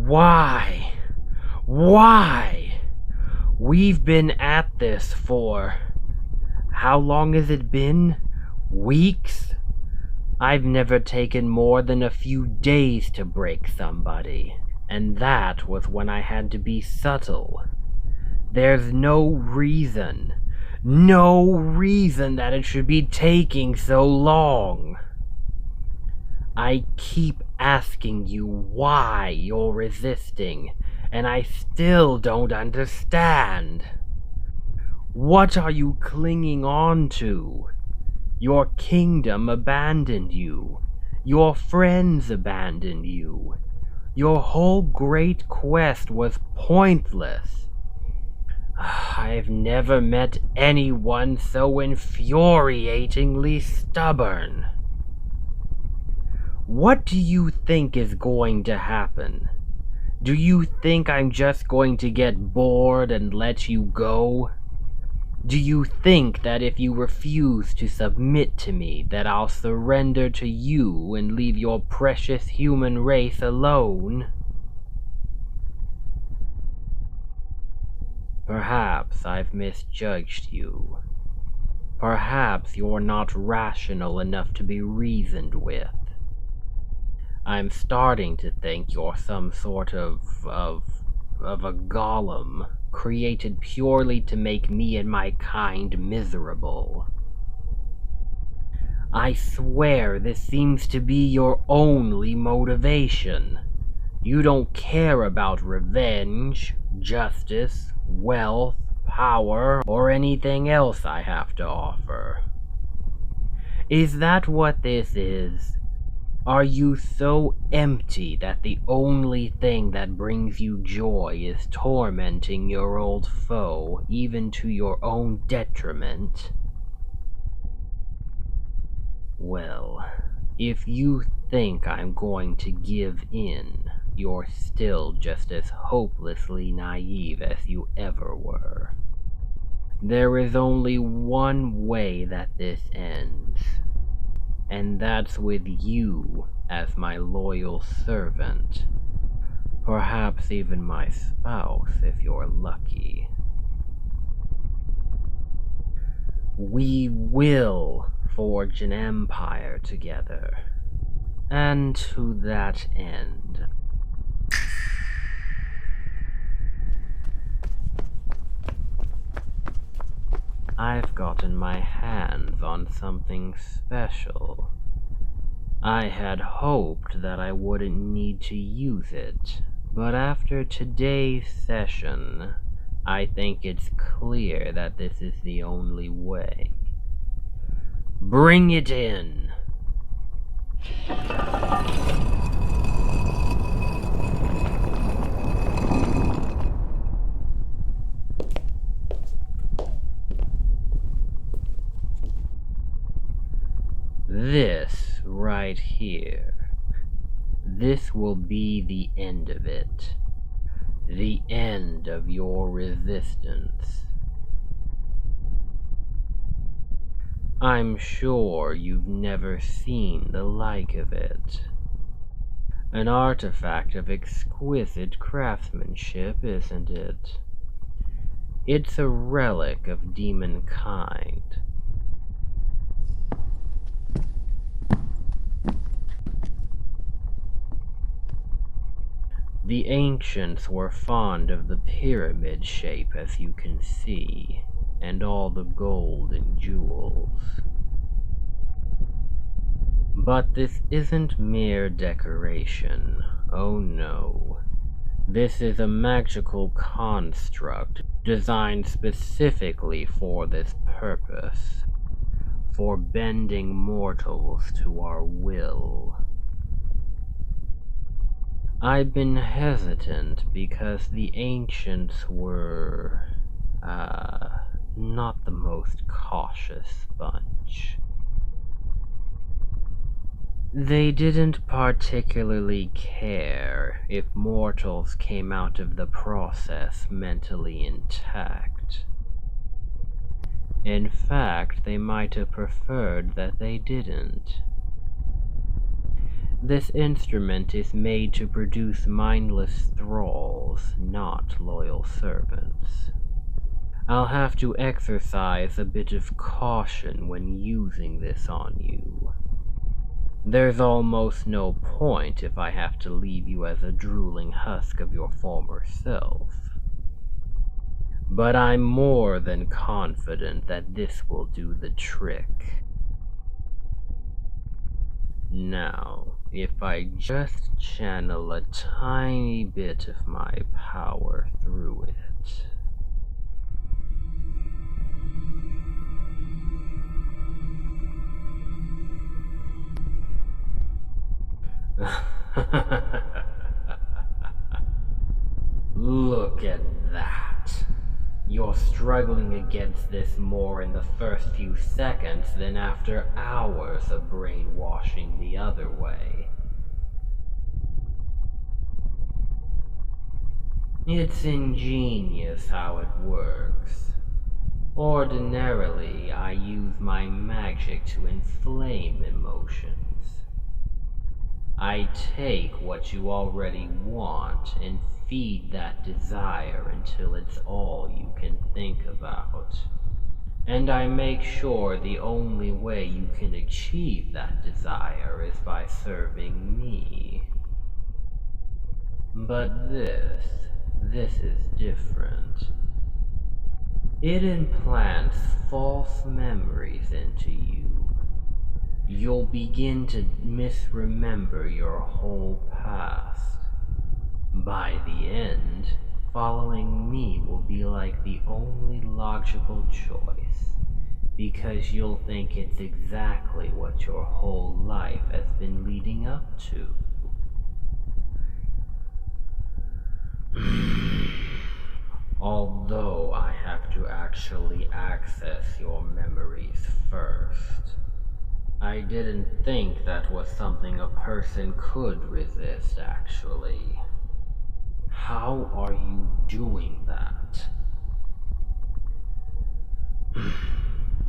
Why? Why? We've been at this for... how long has it been? Weeks? I've never taken more than a few days to break somebody, and that was when I had to be subtle. There's no reason that it should be taking so long. I keep asking you why you're resisting, and I still don't understand. What are you clinging on to? Your kingdom abandoned you. Your friends abandoned you. Your whole great quest was pointless. I've never met anyone so infuriatingly stubborn. What do you think is going to happen? Do you think I'm just going to get bored and let you go? Do you think that if you refuse to submit to me, that I'll surrender to you and leave your precious human race alone? Perhaps I've misjudged you. Perhaps you're not rational enough to be reasoned with. I'm starting to think you're some sort of a golem, created purely to make me and my kind miserable. I swear this seems to be your only motivation. You don't care about revenge, justice, wealth, power, or anything else I have to offer. Is that what this is? Are you so empty that the only thing that brings you joy is tormenting your old foe, even to your own detriment? Well, if you think I'm going to give in, you're still just as hopelessly naive as you ever were. There is only one way that this ends. And that's with you as my loyal servant. Perhaps even my spouse, if you're lucky. We will forge an empire together. And to that end, I've gotten my hands on something special. I had hoped that I wouldn't need to use it, but after today's session, I think it's clear that this is the only way. Bring it in! This right here. This will be the end of it. The end of your resistance. I'm sure you've never seen the like of it. An artifact of exquisite craftsmanship, isn't it? It's a relic of demonkind. The ancients were fond of the pyramid shape, as you can see, and all the gold and jewels. But this isn't mere decoration, oh no. This is a magical construct designed specifically for this purpose, for bending mortals to our will. I've been hesitant because the ancients were, not the most cautious bunch. They didn't particularly care if mortals came out of the process mentally intact. In fact, they might have preferred that they didn't. This instrument is made to produce mindless thralls, not loyal servants. I'll have to exercise a bit of caution when using this on you. There's almost no point if I have to leave you as a drooling husk of your former self. But I'm more than confident that this will do the trick. Now, if I just channel a tiny bit of my power through it. Look at that. You're struggling against this more in the first few seconds than after hours of brainwashing the other way. It's ingenious how it works. Ordinarily, I use my magic to inflame emotions. I take what you already want and feed that desire until it's all you can think about. And I make sure the only way you can achieve that desire is by serving me. But this is different. It implants false memories into you. You'll begin to misremember your whole past. By the end, following me will be like the only logical choice, because you'll think it's exactly what your whole life has been leading up to. Although I have to actually access your memories first. I didn't think that was something a person could resist, actually. How are you doing that?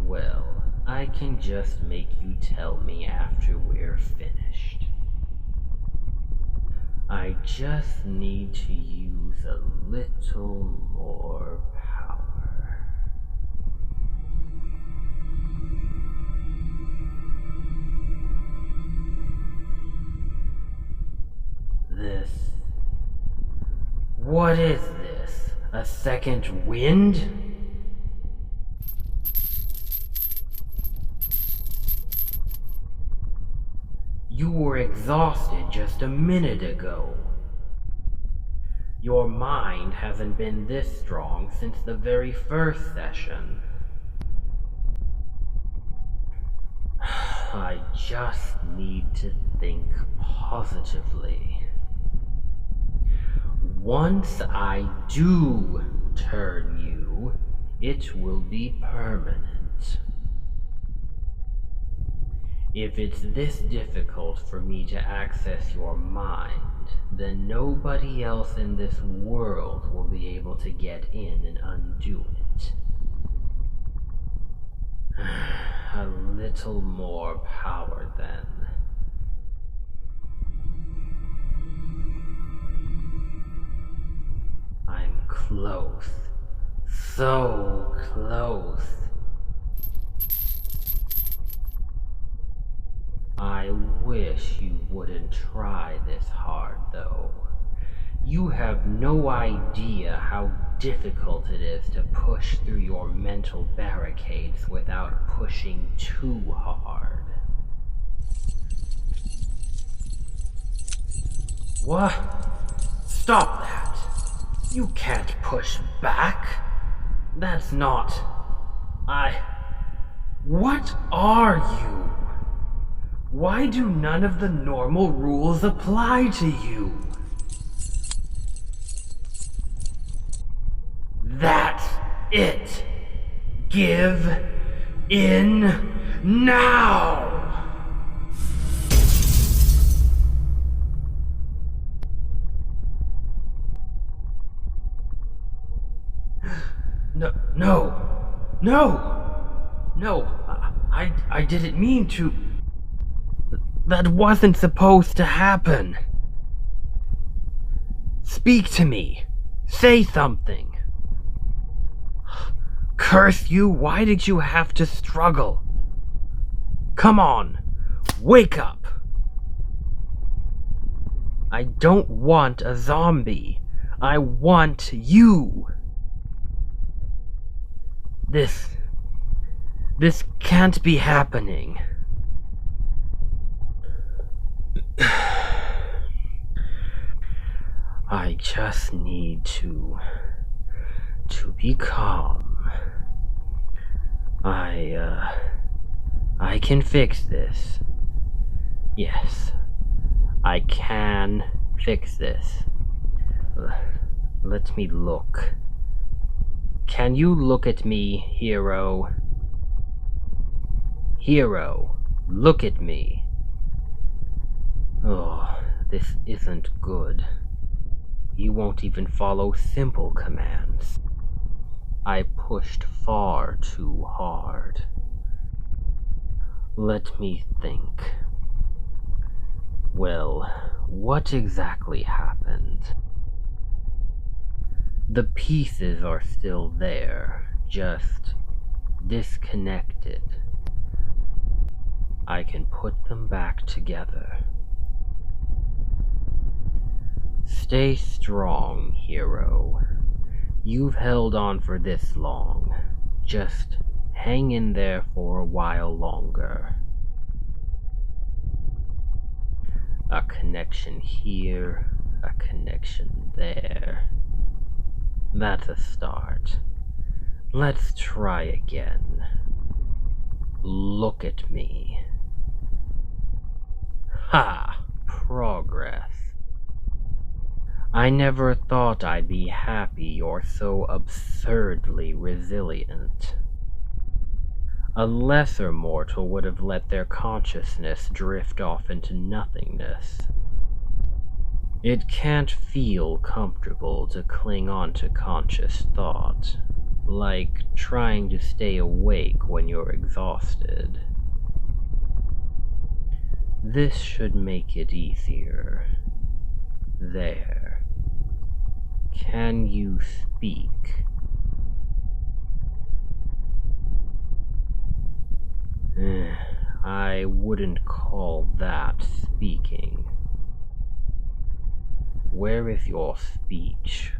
Well, I can just make you tell me after we're finished. I just need to use a little more power. What is this? A second wind? You were exhausted just a minute ago. Your mind hasn't been this strong since the very first session. I just need to think positively. Once I do turn you, it will be permanent. If it's this difficult for me to access your mind, then nobody else in this world will be able to get in and undo it. A little more power then. I'm close. So close. I wish you wouldn't try this hard, though. You have no idea how difficult it is to push through your mental barricades without pushing too hard. What? Stop that! You can't push back! That's not... What are you? Why do none of the normal rules apply to you? That's it! Give in now! No! I didn't mean to... That wasn't supposed to happen. Speak to me. Say something. Curse you, why did you have to struggle? Come on, wake up. I don't want a zombie. I want you. This can't be happening. I just need to be calm. I can fix this. Yes, I can fix this. Let me look. Can you look at me, hero? Hero, look at me. Oh, this isn't good. You won't even follow simple commands. I pushed far too hard. Let me think. Well, what exactly happened? The pieces are still there, just disconnected. I can put them back together. Stay strong, hero. You've held on for this long. Just hang in there for a while longer. A connection here, a connection there. That's a start. Let's try again. Look at me. Ha! Progress. I never thought I'd be happy you're so absurdly resilient. A lesser mortal would have let their consciousness drift off into nothingness. It can't feel comfortable to cling on to conscious thought, like trying to stay awake when you're exhausted. This should make it easier. There. Can you speak? I wouldn't call that speaking. Where is your speech?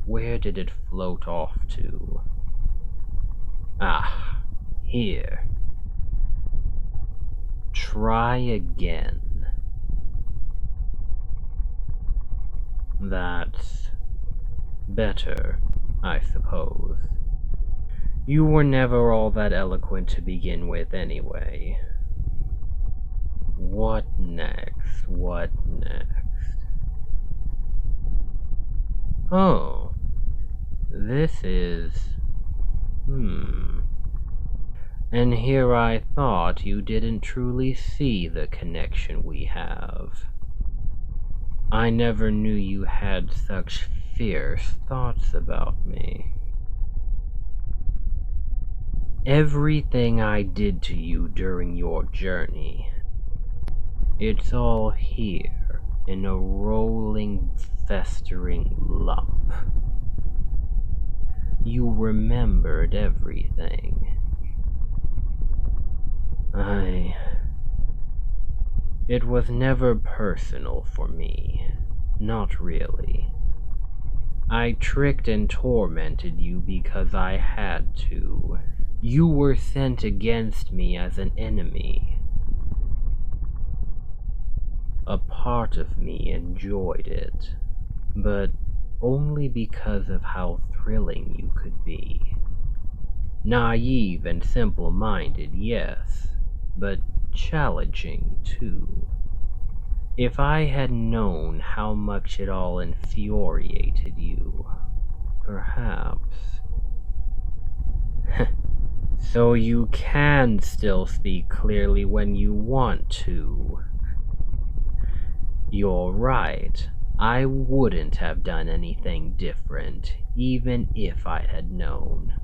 Where did it float off to? Ah, here. Try again. That's better, I suppose. You were never all that eloquent to begin with anyway. What next? What next? Oh, this is... And here I thought you didn't truly see the connection we have. I never knew you had such fierce thoughts about me. Everything I did to you during your journey, it's all here in a rolling, festering lump. You remembered everything. It was never personal for me. Not really. I tricked and tormented you because I had to. You were sent against me as an enemy. A part of me enjoyed it, but only because of how thrilling you could be. Naive and simple-minded, yes, but challenging too. If I had known how much it all infuriated you, perhaps... So you can still speak clearly when you want to. You're right. I wouldn't have done anything different, even if I had known.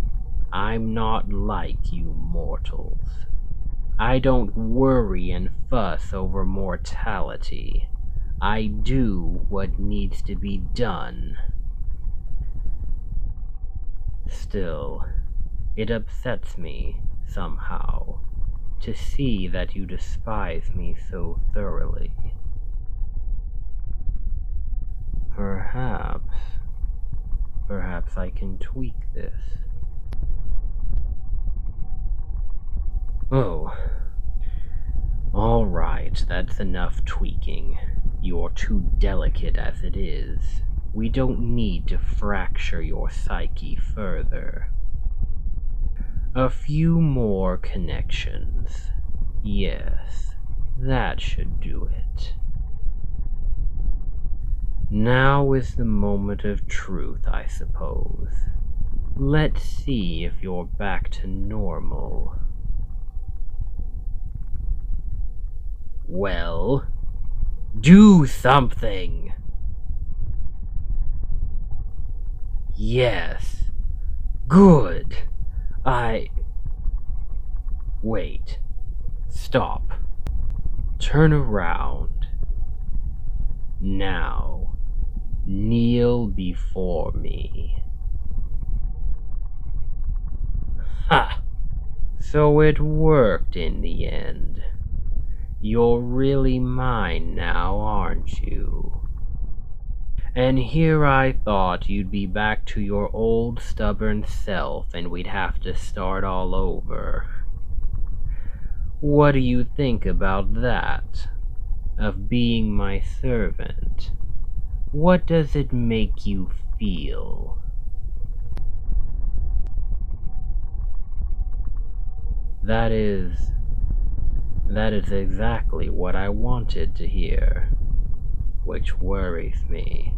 I'm not like you mortals. I don't worry and fuss over mortality. I do what needs to be done. Still, it upsets me, somehow, to see that you despise me so thoroughly. Perhaps I can tweak this. Oh. Alright, that's enough tweaking. You're too delicate as it is. We don't need to fracture your psyche further. A few more connections. Yes, that should do it. Now is the moment of truth, I suppose. Let's see if you're back to normal. Well, do something! Yes. Good. Wait. Stop. Turn around. Now, kneel before me. Ha! So it worked in the end. You're really mine now, aren't you? And here I thought you'd be back to your old stubborn self and we'd have to start all over. What do you think about that? Of being my servant? What does it make you feel? That is exactly what I wanted to hear, which worries me.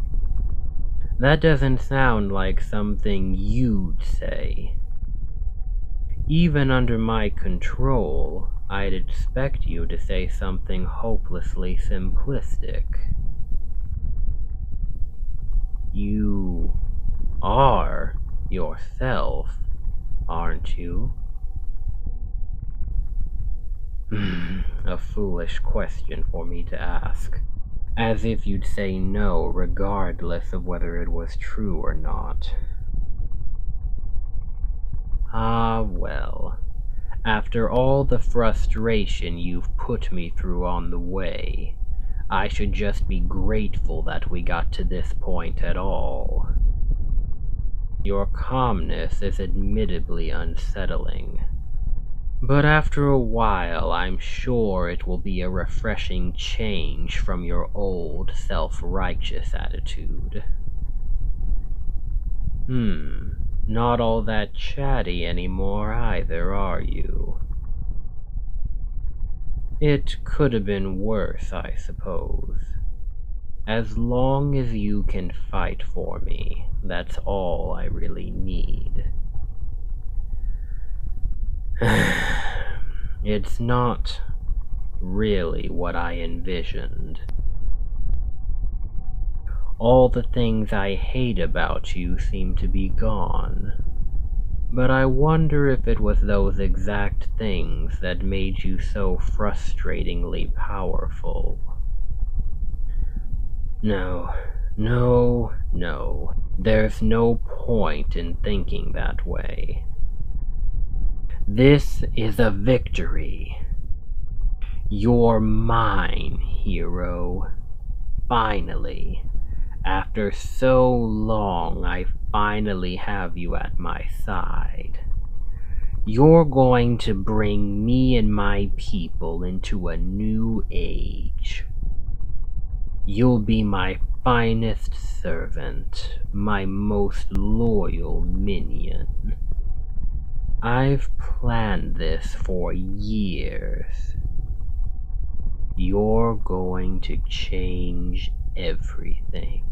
That doesn't sound like something you'd say. Even under my control, I'd expect you to say something hopelessly simplistic. You are yourself, aren't you? A foolish question for me to ask. As if you'd say no regardless of whether it was true or not. Ah, well. After all the frustration you've put me through on the way, I should just be grateful that we got to this point at all. Your calmness is admittedly unsettling. But after a while, I'm sure it will be a refreshing change from your old, self-righteous attitude. Not all that chatty anymore either, are you? It could have been worse, I suppose. As long as you can fight for me, that's all I really need. It's not really what I envisioned. All the things I hate about you seem to be gone. But I wonder if it was those exact things that made you so frustratingly powerful. No. There's no point in thinking that way. This is a victory. You're mine, hero. Finally. After so long, I finally have you at my side. You're going to bring me and my people into a new age. You'll be my finest servant, my most loyal minion. I've planned this for years. You're going to change everything.